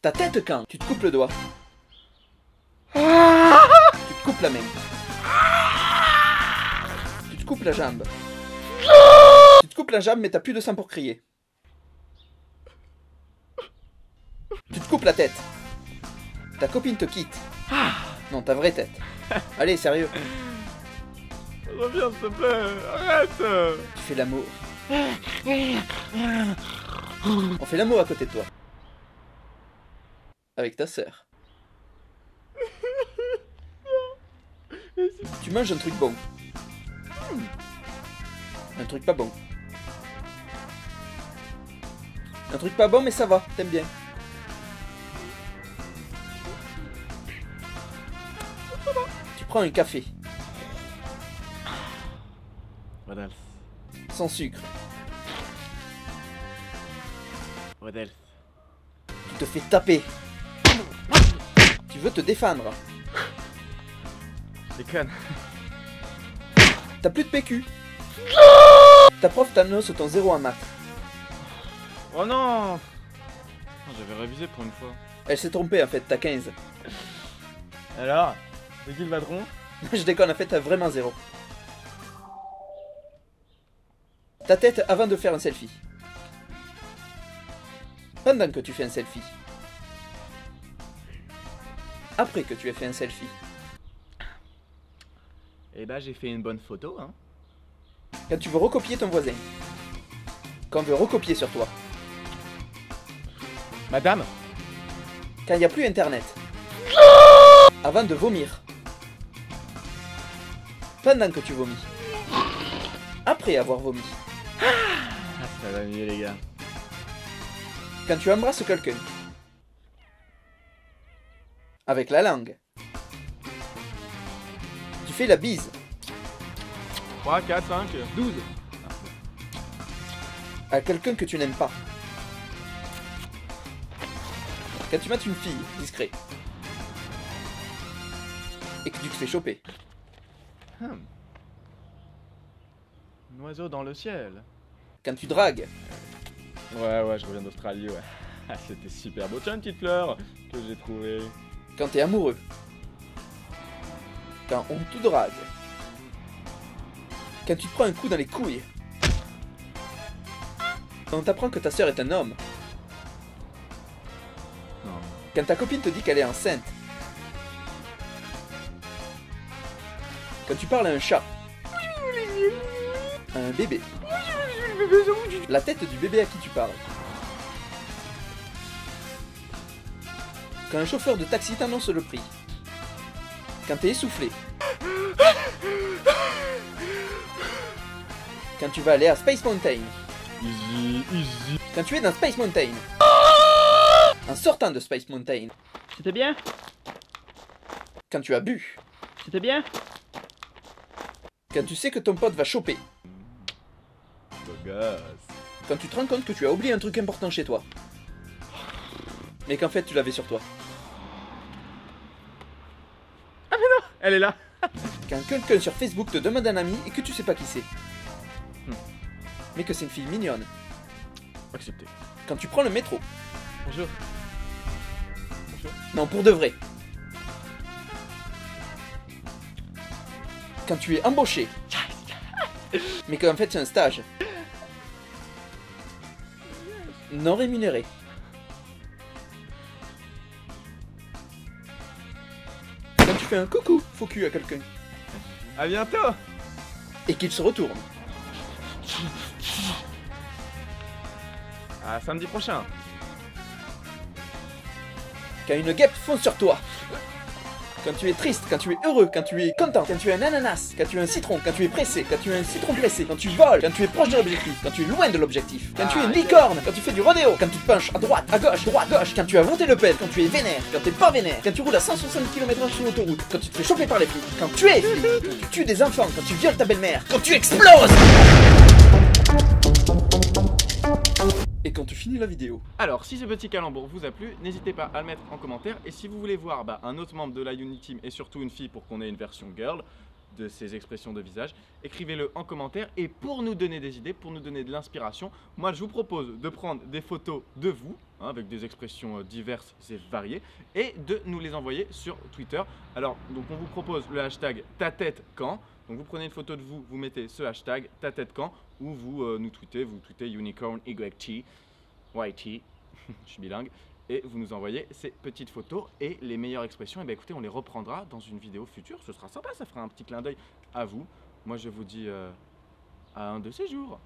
Ta tête quand tu te coupes le doigt. Tu te coupes la main. Tu te coupes la jambe. Tu te coupes la jambe mais t'as plus de sang pour crier. Tu te coupes la tête. Ta copine te quitte. Non, ta vraie tête. Allez, sérieux. Reviens s'il te plaît, arrête. Tu fais l'amour. On fait l'amour à côté de toi. Avec ta sœur. Tu manges un truc bon. Un truc pas bon. Un truc pas bon mais ça va, t'aimes bien. Tu prends un café. What else? Sans sucre. What else? Tu te fais taper. Tu veux te défendre. Déconne. T'as plus de PQ. Ta prof t'annonce ton 0 en maths. Oh non. J'avais révisé pour une fois. Elle s'est trompée en fait, t'as 15. Alors? C'est qui le patron? Je déconne, en fait t'as vraiment 0. Ta tête avant de faire un selfie. Pendant que tu fais un selfie. Après que tu aies fait un selfie. Eh ben j'ai fait une bonne photo hein. Quand tu veux recopier ton voisin. Quand on veut recopier sur toi. Madame? Quand il n'y a plus internet. Avant de vomir. Pendant que tu vomis. Après avoir vomi. Ah ça va mieux les gars. Quand tu embrasses quelqu'un. Avec la langue. Tu fais la bise. 3, 4, 5, 12. À quelqu'un que tu n'aimes pas. Quand tu mates une fille, discret. Et que tu te fais choper. Un oiseau dans le ciel. Quand tu dragues. Ouais, je reviens d'Australie, ouais. Ah, c'était super beau. Tiens, une petite fleur que j'ai trouvée. Quand t'es amoureux. Quand on te drague. Quand tu te prends un coup dans les couilles. Quand on t'apprend que ta sœur est un homme. Non. Quand ta copine te dit qu'elle est enceinte. Quand tu parles à un chat. À un bébé. La tête du bébé à qui tu parles. Quand un chauffeur de taxi t'annonce le prix. Quand t'es essoufflé. Quand tu vas aller à Space Mountain. Easy, easy. Quand tu es dans Space Mountain. En sortant de Space Mountain. C'était bien? Quand tu as bu. C'était bien? Quand tu sais que ton pote va choper. Beau gosse. Quand tu te rends compte que tu as oublié un truc important chez toi. Mais qu'en fait tu l'avais sur toi. Elle est là. Quand quelqu'un sur Facebook te demande un ami et que tu sais pas qui c'est. Mais que c'est une fille mignonne. Accepté. Quand tu prends le métro. Bonjour. Bonjour. Non, pour de vrai. Quand tu es embauché. Mais qu'en fait c'est un stage. Non rémunéré. Quand tu fais un coucou faux cul à quelqu'un. À bientôt. Et qu'il se retourne. À samedi prochain. Quand une guêpe fonce sur toi. Quand tu es triste, quand tu es heureux, quand tu es content, quand tu es un ananas, quand tu es un citron, quand tu es pressé, quand tu es un citron pressé, quand tu voles, quand tu es proche de l'objectif, quand tu es loin de l'objectif, quand tu es une licorne, quand tu fais du rodéo, quand tu te penches à droite, à gauche, quand tu as voté le pelle, quand tu es vénère, quand t'es pas vénère, quand tu roules à 160 km/h sur l'autoroute, quand tu te fais choper par les flics, quand tu es flic, quand tu tues des enfants, quand tu violes ta belle-mère, quand tu exploses et quand tu finis la vidéo. Alors, si ce petit calembour vous a plu, n'hésitez pas à le mettre en commentaire. Et si vous voulez voir un autre membre de la Unity Team et surtout une fille pour qu'on ait une version girl, de ces expressions de visage, écrivez-le en commentaire. Et pour nous donner des idées, pour nous donner de l'inspiration, moi je vous propose de prendre des photos de vous, avec des expressions diverses et variées, et de nous les envoyer sur Twitter. Alors, donc on vous propose le hashtag #tatetcan. Donc vous prenez une photo de vous, vous mettez ce hashtag #tatetcan, ou vous nous tweetez, unicorn YT, YT, je suis bilingue, et vous nous envoyez ces petites photos et les meilleures expressions. Et bien écoutez, on les reprendra dans une vidéo future, ce sera sympa, ça fera un petit clin d'œil à vous. Moi je vous dis à un de ces jours.